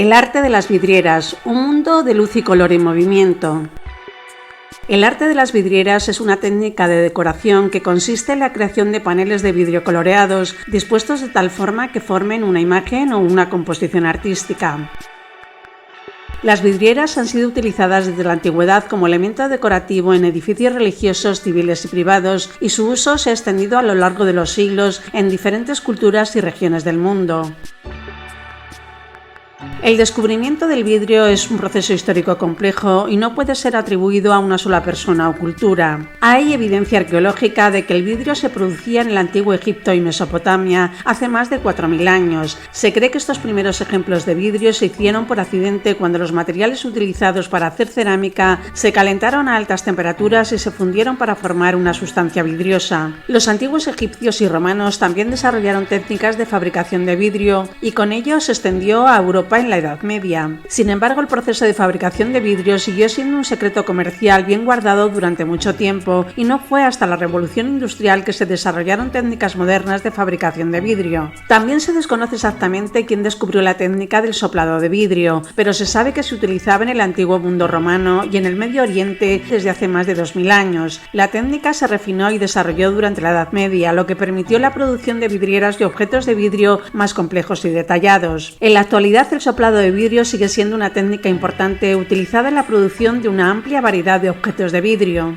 El arte de las vidrieras, un mundo de luz y color en movimiento. El arte de las vidrieras es una técnica de decoración que consiste en la creación de paneles de vidrio coloreados dispuestos de tal forma que formen una imagen o una composición artística. Las vidrieras han sido utilizadas desde la antigüedad como elemento decorativo en edificios religiosos, civiles y privados, y su uso se ha extendido a lo largo de los siglos en diferentes culturas y regiones del mundo. El descubrimiento del vidrio es un proceso histórico complejo y no puede ser atribuido a una sola persona o cultura. Hay evidencia arqueológica de que el vidrio se producía en el antiguo Egipto y Mesopotamia hace más de 4.000 años. Se cree que estos primeros ejemplos de vidrio se hicieron por accidente cuando los materiales utilizados para hacer cerámica se calentaron a altas temperaturas y se fundieron para formar una sustancia vidriosa. Los antiguos egipcios y romanos también desarrollaron técnicas de fabricación de vidrio y con ello se extendió a Europa en la Edad Media. Sin embargo, el proceso de fabricación de vidrio siguió siendo un secreto comercial bien guardado durante mucho tiempo y no fue hasta la Revolución Industrial que se desarrollaron técnicas modernas de fabricación de vidrio. También se desconoce exactamente quién descubrió la técnica del soplado de vidrio, pero se sabe que se utilizaba en el antiguo mundo romano y en el Medio Oriente desde hace más de 2000 años. La técnica se refinó y desarrolló durante la Edad Media, lo que permitió la producción de vidrieras y objetos de vidrio más complejos y detallados. En la actualidad, el soplado de vidrio sigue siendo una técnica importante utilizada en la producción de una amplia variedad de objetos de vidrio.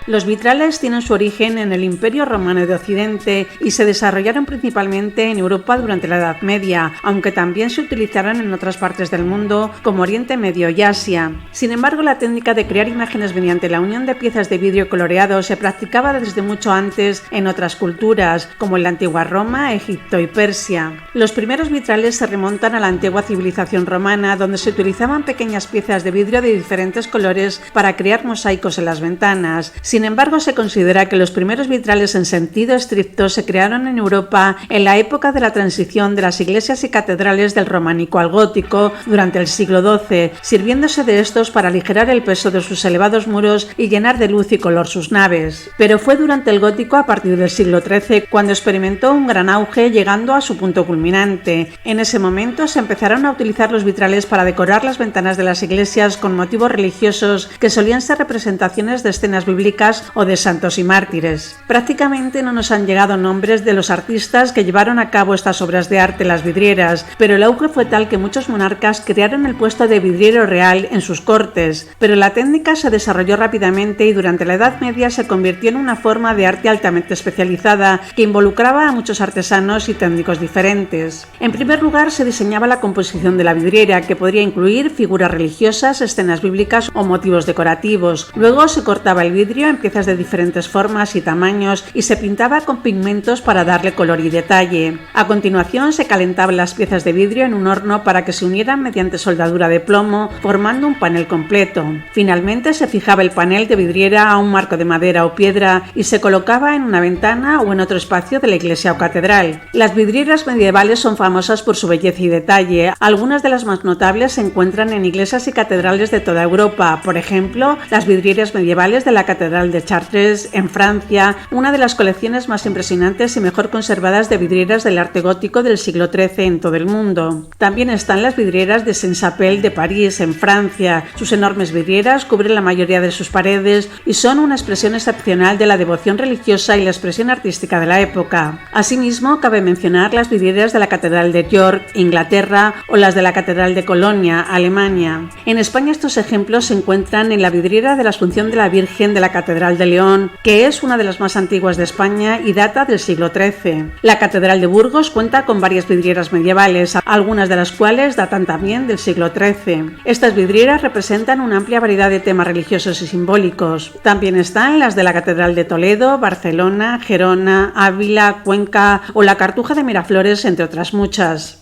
Los vitrales tienen su origen en el Imperio Romano de Occidente y se desarrollaron principalmente en Europa durante la Edad Media, aunque también se utilizaron en otras partes del mundo como Oriente Medio y Asia. Sin embargo, la técnica de crear imágenes mediante la unión de piezas de vidrio coloreado se practicaba desde mucho antes en otras culturas, como en la antigua Roma, Egipto y Persia. Los primeros vitrales se remontan a la antigua civilización romana, donde se utilizaban pequeñas piezas de vidrio de diferentes colores para crear mosaicos en las ventanas. Sin embargo, se considera que los primeros vitrales en sentido estricto se crearon en Europa en la época de la transición de las iglesias y catedrales del románico al gótico durante el siglo XII, sirviéndose de estos para aligerar el peso de sus elevados muros y llenar de luz y color sus naves. Pero fue durante el gótico, a partir del siglo XIII, cuando experimentó un gran auge, llegando a su punto culminante. En ese momento se empezaron a utilizar los vitrales para decorar las ventanas de las iglesias con motivos religiosos que solían ser representaciones de escenas bíblicas o de santos y mártires. Prácticamente no nos han llegado nombres de los artistas que llevaron a cabo estas obras de arte en las vidrieras, pero el auge fue tal que muchos monarcas crearon el puesto de vidriero real en sus cortes. Pero la técnica se desarrolló rápidamente y durante la Edad Media se convirtió en una forma de arte altamente especializada que involucraba a muchos artesanos y técnicos diferentes. En primer lugar, se diseñaba la composición de la vidriera, que podría incluir figuras religiosas, escenas bíblicas o motivos decorativos. Luego se cortaba el vidrio en piezas de diferentes formas y tamaños y se pintaba con pigmentos para darle color y detalle. A continuación se calentaban las piezas de vidrio en un horno para que se unieran mediante soldadura de plomo, formando un panel completo. Finalmente se fijaba el panel de vidriera a un marco de madera o piedra y se colocaba en una ventana o en otro espacio de la iglesia o catedral. Las vidrieras medievales son famosas por su belleza y detalle. Algunas de las más notables se encuentran en iglesias y catedrales de toda Europa. Por ejemplo, las vidrieras medievales de la catedral de Chartres, en Francia, una de las colecciones más impresionantes y mejor conservadas de vidrieras del arte gótico del siglo XIII en todo el mundo. También están las vidrieras de Saint-Chapelle de París, en Francia. Sus enormes vidrieras cubren la mayoría de sus paredes y son una expresión excepcional de la devoción religiosa y la expresión artística de la época. Asimismo, cabe mencionar las vidrieras de la Catedral de York, Inglaterra, o las de la Catedral de Colonia, Alemania. En España estos ejemplos se encuentran en la vidriera de la Asunción de la Virgen de la Catedral de León, que es una de las más antiguas de España y data del siglo XIII. La Catedral de Burgos cuenta con varias vidrieras medievales, algunas de las cuales datan también del siglo XIII. Estas vidrieras representan una amplia variedad de temas religiosos y simbólicos. También están las de la Catedral de Toledo, Barcelona, Gerona, Ávila, Cuenca o la Cartuja de Miraflores, entre otras muchas.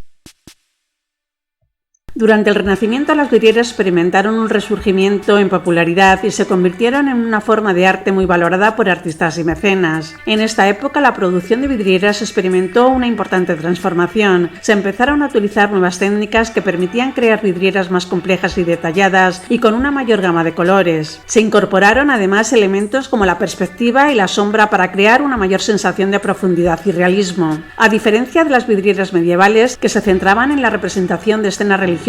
Durante el Renacimiento las vidrieras experimentaron un resurgimiento en popularidad y se convirtieron en una forma de arte muy valorada por artistas y mecenas. En esta época la producción de vidrieras experimentó una importante transformación. Se empezaron a utilizar nuevas técnicas que permitían crear vidrieras más complejas y detalladas y con una mayor gama de colores. Se incorporaron además elementos como la perspectiva y la sombra para crear una mayor sensación de profundidad y realismo. A diferencia de las vidrieras medievales, que se centraban en la representación de escenas religiosas,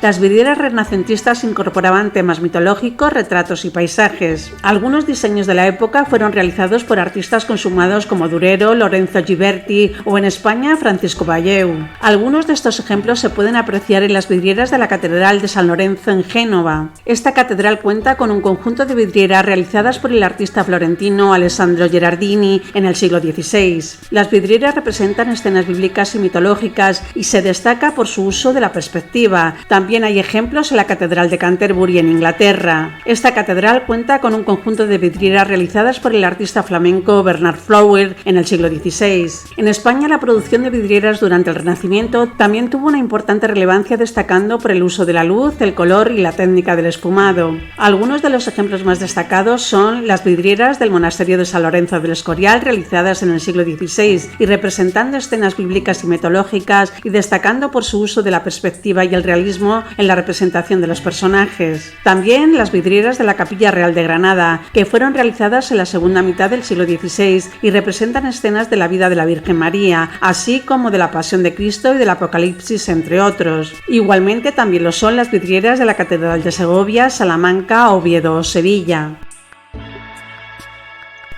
las vidrieras renacentistas incorporaban temas mitológicos, retratos y paisajes. Algunos diseños de la época fueron realizados por artistas consumados como Durero, Lorenzo Ghiberti o en España Francisco Valleu. Algunos de estos ejemplos se pueden apreciar en las vidrieras de la Catedral de San Lorenzo en Génova. Esta catedral cuenta con un conjunto de vidrieras realizadas por el artista florentino Alessandro Gherardini en el siglo XVI. Las vidrieras representan escenas bíblicas y mitológicas y se destaca por su uso de la perspectiva. También hay ejemplos en la Catedral de Canterbury en Inglaterra. Esta catedral cuenta con un conjunto de vidrieras realizadas por el artista flamenco Bernard Flower en el siglo XVI. En España la producción de vidrieras durante el Renacimiento también tuvo una importante relevancia, destacando por el uso de la luz, el color y la técnica del esfumado. Algunos de los ejemplos más destacados son las vidrieras del monasterio de San Lorenzo del Escorial, realizadas en el siglo XVI y representando escenas bíblicas y mitológicas y destacando por su uso de la perspectiva y el realismo en la representación de los personajes. También las vidrieras de la Capilla Real de Granada, que fueron realizadas en la segunda mitad del siglo XVI y representan escenas de la vida de la Virgen María, así como de la Pasión de Cristo y del Apocalipsis, entre otros. Igualmente también lo son las vidrieras de la Catedral de Segovia, Salamanca, Oviedo o Sevilla.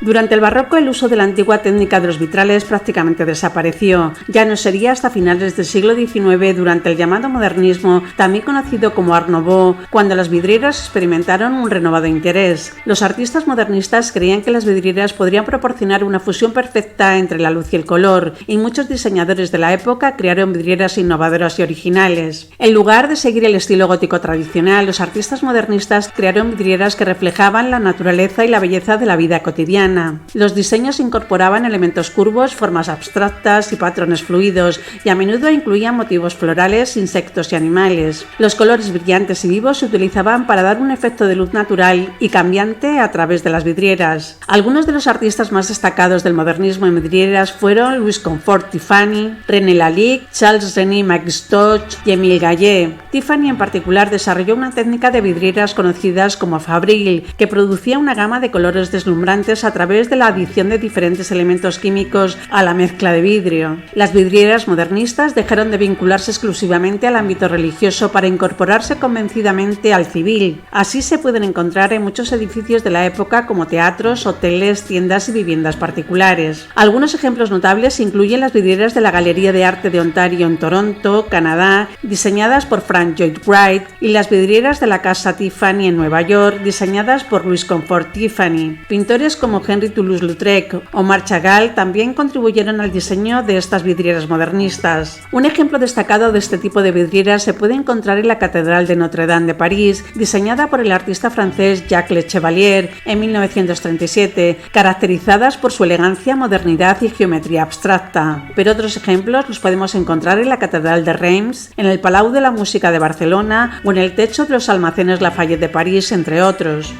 Durante el barroco el uso de la antigua técnica de los vitrales prácticamente desapareció. Ya no sería hasta finales del siglo XIX, durante el llamado modernismo, también conocido como Art Nouveau, cuando las vidrieras experimentaron un renovado interés. Los artistas modernistas creían que las vidrieras podrían proporcionar una fusión perfecta entre la luz y el color, y muchos diseñadores de la época crearon vidrieras innovadoras y originales. En lugar de seguir el estilo gótico tradicional, los artistas modernistas crearon vidrieras que reflejaban la naturaleza y la belleza de la vida cotidiana. Los diseños incorporaban elementos curvos, formas abstractas y patrones fluidos, y a menudo incluían motivos florales, insectos y animales. Los colores brillantes y vivos se utilizaban para dar un efecto de luz natural y cambiante a través de las vidrieras. Algunos de los artistas más destacados del modernismo en vidrieras fueron Louis Comfort Tiffany, René Lalique, Charles René Mackintosh y Émile Gallé. Tiffany en particular desarrolló una técnica de vidrieras conocidas como Fabril, que producía una gama de colores deslumbrantes a través de la adición de diferentes elementos químicos a la mezcla de vidrio. Las vidrieras modernistas dejaron de vincularse exclusivamente al ámbito religioso para incorporarse convencidamente al civil. Así se pueden encontrar en muchos edificios de la época, como teatros, hoteles, tiendas y viviendas particulares. Algunos ejemplos notables incluyen las vidrieras de la Galería de Arte de Ontario en Toronto, Canadá, diseñadas por Frank Lloyd Wright, y las vidrieras de la Casa Tiffany en Nueva York, diseñadas por Louis Comfort Tiffany. Pintores como Henry Toulouse-Lautrec o Marc Chagall también contribuyeron al diseño de estas vidrieras modernistas. Un ejemplo destacado de este tipo de vidrieras se puede encontrar en la Catedral de Notre Dame de París, diseñada por el artista francés Jacques Le Chevalier en 1937, caracterizadas por su elegancia, modernidad y geometría abstracta. Pero otros ejemplos los podemos encontrar en la Catedral de Reims, en el Palau de la Música de Barcelona o en el techo de los almacenes Lafayette de París, entre otros.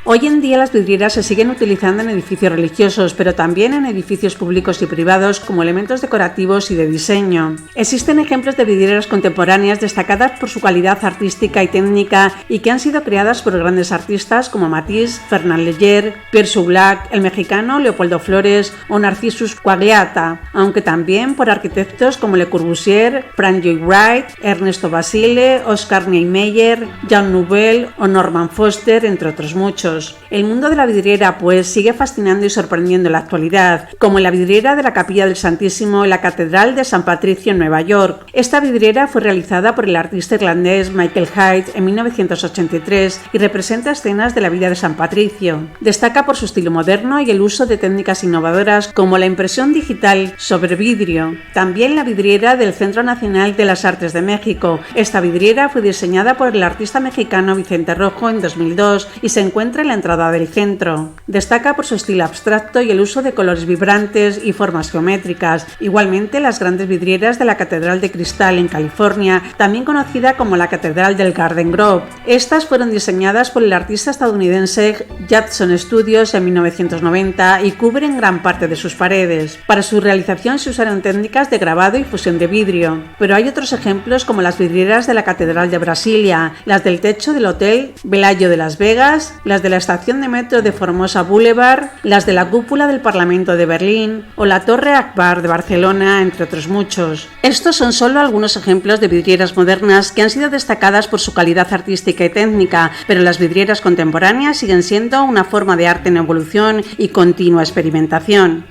Hoy en día las vidrieras se siguen utilizando en edificios religiosos, pero también en edificios públicos y privados como elementos decorativos y de diseño. Existen ejemplos de vidrieras contemporáneas destacadas por su calidad artística y técnica y que han sido creadas por grandes artistas como Matisse, Fernand Léger, Pierre Soulac, el mexicano Leopoldo Flores o Narcissus Quagliata, aunque también por arquitectos como Le Corbusier, Frank Lloyd Wright, Ernesto Basile, Oscar Niemeyer, Jean Nouvel o Norman Foster, entre otros muchos. El mundo de la vidriera, pues, sigue fascinando y sorprendiendo en la actualidad, como en la vidriera de la Capilla del Santísimo en la Catedral de San Patricio en Nueva York. Esta vidriera fue realizada por el artista irlandés Michael Hyde en 1983 y representa escenas de la vida de San Patricio. Destaca por su estilo moderno y el uso de técnicas innovadoras como la impresión digital sobre vidrio. También la vidriera del Centro Nacional de las Artes de México. Esta vidriera fue diseñada por el artista mexicano Vicente Rojo en 2002 y se encuentra centra en la entrada del centro. Destaca por su estilo abstracto y el uso de colores vibrantes y formas geométricas. Igualmente, las grandes vidrieras de la Catedral de Cristal en California, también conocida como la Catedral del Garden Grove. Estas fueron diseñadas por el artista estadounidense Judson Studios en 1990 y cubren gran parte de sus paredes. Para su realización se usaron técnicas de grabado y fusión de vidrio, pero hay otros ejemplos como las vidrieras de la Catedral de Brasilia, las del techo del Hotel Bellagio de Las Vegas, las de la estación de metro de Formosa Boulevard, las de la cúpula del Parlamento de Berlín o la Torre Akbar de Barcelona, entre otros muchos. Estos son solo algunos ejemplos de vidrieras modernas que han sido destacadas por su calidad artística y técnica, pero las vidrieras contemporáneas siguen siendo una forma de arte en evolución y continua experimentación.